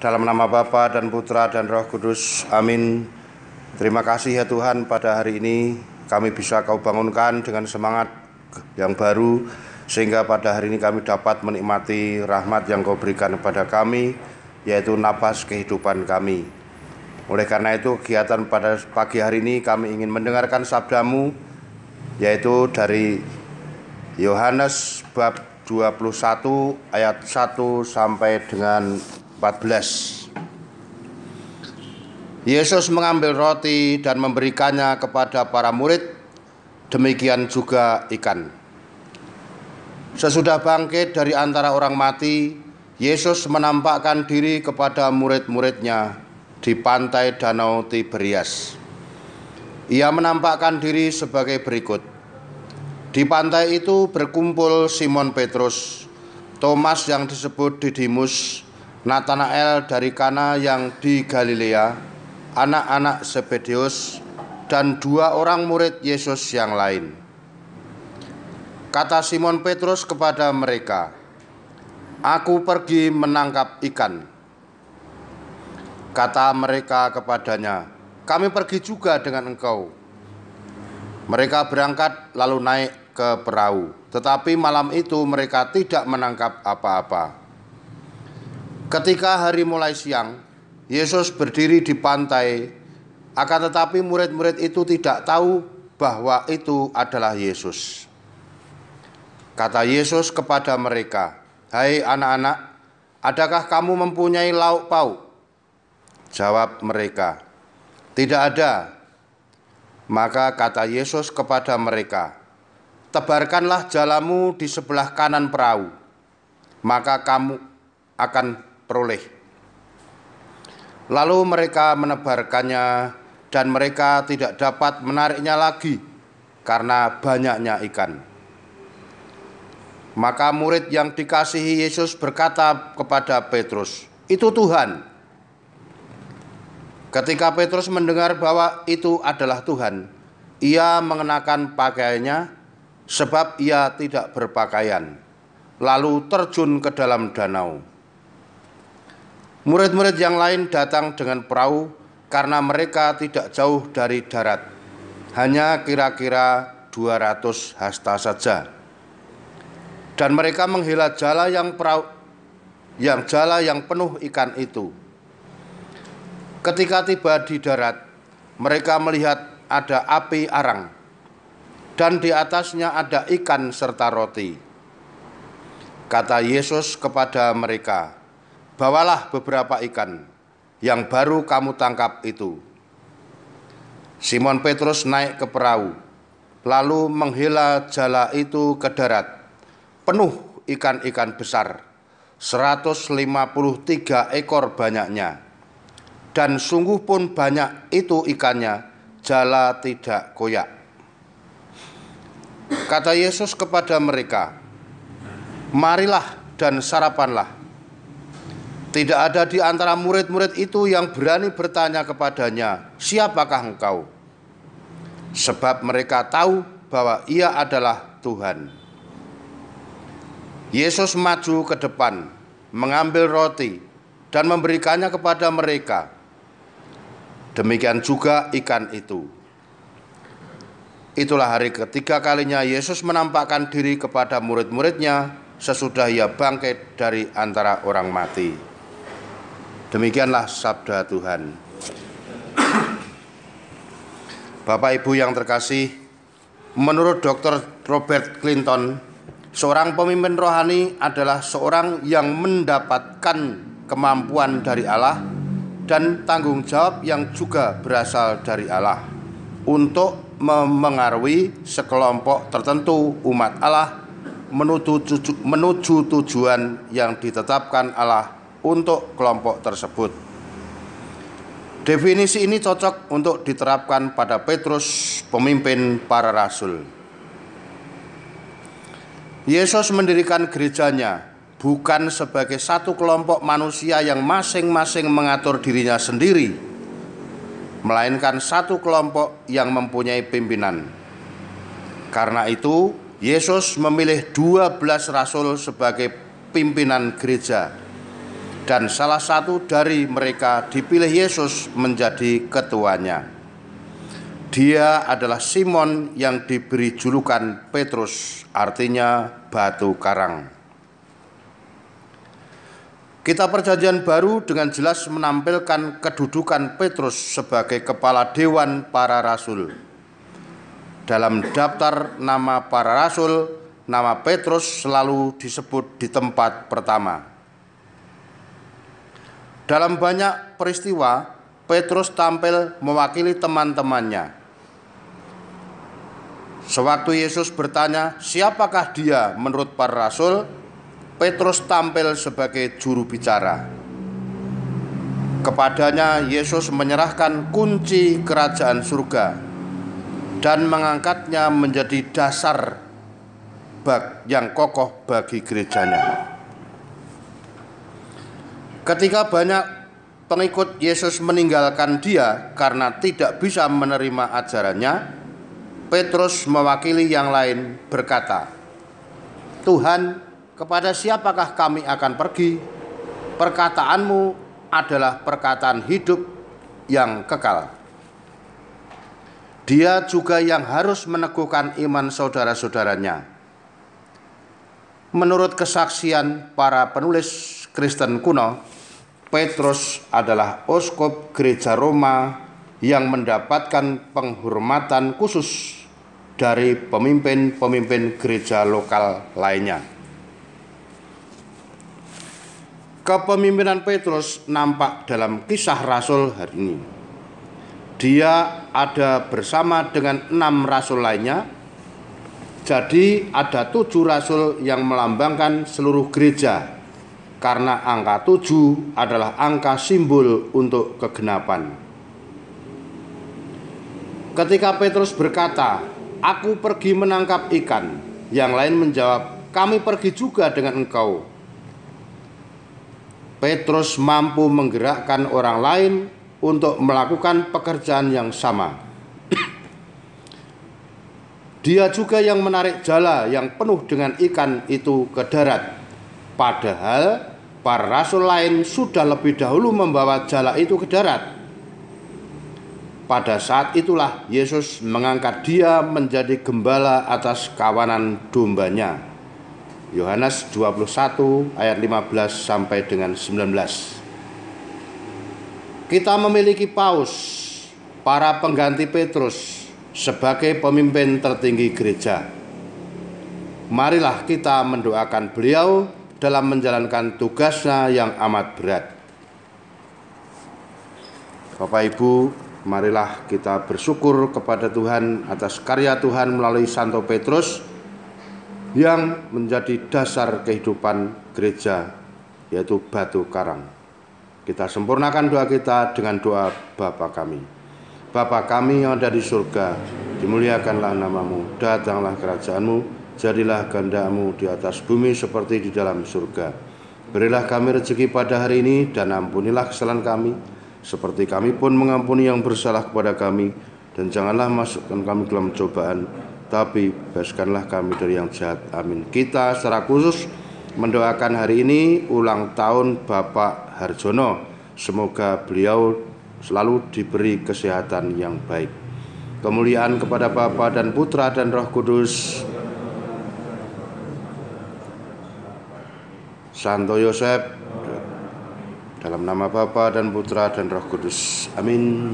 Dalam nama Bapa dan Putra dan Roh Kudus, amin. Terima kasih ya Tuhan, pada hari ini kami bisa Kau bangunkan dengan semangat yang baru, sehingga pada hari ini kami dapat menikmati rahmat yang Kau berikan kepada kami, yaitu napas kehidupan kami. Oleh karena itu, kegiatan pada pagi hari ini kami ingin mendengarkan sabda-Mu, yaitu dari Yohanes bab 21 ayat 1 sampai dengan 14. Yesus mengambil roti dan memberikannya kepada para murid, demikian juga ikan. Sesudah bangkit dari antara orang mati, Yesus menampakkan diri kepada murid-muridnya di pantai Danau Tiberias. Ia menampakkan diri sebagai berikut. Di pantai itu berkumpul Simon Petrus, Thomas yang disebut Didimus, Natanael dari Kana yang di Galilea, anak-anak Zebedeus, dan 2 orang murid Yesus yang lain. Kata Simon Petrus kepada mereka, "Aku pergi menangkap ikan." Kata mereka kepadanya, "Kami pergi juga dengan engkau." Mereka berangkat lalu naik ke perahu, tetapi malam itu mereka tidak menangkap apa-apa. Ketika hari mulai siang, Yesus berdiri di pantai, akan tetapi murid-murid itu tidak tahu bahwa itu adalah Yesus. Kata Yesus kepada mereka, "Hai anak-anak, adakah kamu mempunyai lauk pauk?" Jawab mereka, "Tidak ada." Maka kata Yesus kepada mereka, "Tebarkanlah jalamu di sebelah kanan perahu, maka kamu akan peroleh." Lalu mereka menebarkannya, dan mereka tidak dapat menariknya lagi karena banyaknya ikan. Maka murid yang dikasihi Yesus berkata kepada Petrus, "Itu Tuhan." Ketika Petrus mendengar bahwa itu adalah Tuhan, ia mengenakan pakaiannya, sebab ia tidak berpakaian, lalu terjun ke dalam danau. Murid-murid yang lain datang dengan perahu karena mereka tidak jauh dari darat, hanya kira-kira 200 hasta saja. Dan mereka menghela jala yang penuh ikan itu. Ketika tiba di darat, mereka melihat ada api arang, dan di atasnya ada ikan serta roti. Kata Yesus kepada mereka, "Bawalah beberapa ikan yang baru kamu tangkap itu." Simon Petrus naik ke perahu, lalu menghela jala itu ke darat, penuh ikan-ikan besar, 153 ekor banyaknya. Dan sungguh pun banyak itu ikannya, jala tidak koyak. Kata Yesus kepada mereka, "Marilah dan sarapanlah." Tidak ada di antara murid-murid itu yang berani bertanya kepadanya, "Siapakah engkau?" Sebab mereka tahu bahwa ia adalah Tuhan. Yesus maju ke depan, mengambil roti, dan memberikannya kepada mereka. Demikian juga ikan itu. Itulah hari ketiga kalinya Yesus menampakkan diri kepada murid-muridnya sesudah ia bangkit dari antara orang mati. Demikianlah sabda Tuhan. Bapak Ibu yang terkasih, menurut Dr. Robert Clinton, seorang pemimpin rohani adalah seorang yang mendapatkan kemampuan dari Allah dan tanggung jawab yang juga berasal dari Allah untuk memengaruhi sekelompok tertentu umat Allah menuju tujuan yang ditetapkan Allah untuk kelompok tersebut. Definisi ini cocok untuk diterapkan pada Petrus, pemimpin para rasul. Yesus mendirikan gerejanya bukan sebagai satu kelompok manusia yang masing-masing mengatur dirinya sendiri, melainkan satu kelompok yang mempunyai pimpinan. Karena itu, Yesus memilih 12 rasul sebagai pimpinan gereja. dan salah satu dari mereka dipilih Yesus menjadi ketuanya. Dia adalah Simon yang diberi julukan Petrus, artinya batu karang. Kitab Perjanjian Baru dengan jelas menampilkan kedudukan Petrus sebagai kepala dewan para rasul. Dalam daftar nama para rasul, nama Petrus selalu disebut di tempat pertama. Dalam banyak peristiwa, Petrus tampil mewakili teman-temannya. Sewaktu Yesus bertanya, "Siapakah dia menurut para rasul?" Petrus tampil sebagai juru bicara. Kepadanya Yesus menyerahkan kunci kerajaan surga dan mengangkatnya menjadi dasar yang kokoh bagi gerejanya. Ketika banyak pengikut Yesus meninggalkan dia karena tidak bisa menerima ajarannya, Petrus mewakili yang lain berkata, "Tuhan, kepada siapakah kami akan pergi? Perkataanmu adalah perkataan hidup yang kekal." Dia juga yang harus meneguhkan iman saudara-saudaranya. Menurut kesaksian para penulis Kristen kuno, Petrus adalah uskup gereja Roma yang mendapatkan penghormatan khusus dari pemimpin-pemimpin gereja lokal lainnya. Kepemimpinan Petrus nampak dalam Kisah Rasul hari ini. Dia ada bersama dengan 6 rasul lainnya. Jadi ada 7 rasul yang melambangkan seluruh gereja, karena angka 7 adalah angka simbol untuk kegenapan. Ketika Petrus berkata, "Aku pergi menangkap ikan," yang lain menjawab, "Kami pergi juga dengan engkau." Petrus mampu menggerakkan orang lain untuk melakukan pekerjaan yang sama. Dia juga yang menarik jala yang penuh dengan ikan itu ke darat. Padahal para rasul lain sudah lebih dahulu membawa jala itu ke darat. Pada saat itulah Yesus mengangkat dia menjadi gembala atas kawanan dombanya. Yohanes 21 ayat 15 sampai dengan 19. Kita memiliki paus, para pengganti Petrus, sebagai pemimpin tertinggi gereja. Marilah kita mendoakan beliau dalam menjalankan tugasnya yang amat berat. Bapak Ibu, marilah kita bersyukur kepada Tuhan atas karya Tuhan melalui Santo Petrus yang menjadi dasar kehidupan gereja, yaitu batu karang. Kita sempurnakan doa kita dengan doa Bapa kami. Bapa kami yang ada di surga, dimuliakanlah namamu, datanglah kerajaanmu, jadilah kehendak-Mu di atas bumi seperti di dalam surga. Berilah kami rezeki pada hari ini, dan ampunilah kesalahan kami, seperti kami pun mengampuni yang bersalah kepada kami. Dan janganlah masukkan kami ke dalam cobaan, tapi bebaskanlah kami dari yang jahat. Amin. Kita secara khusus mendoakan hari ini ulang tahun Bapak Harjono. Semoga beliau selalu diberi kesehatan yang baik. Kemuliaan kepada Bapa dan Putra dan Roh Kudus. Santo Yosef, dalam nama Bapa dan Putra dan Roh Kudus. Amin.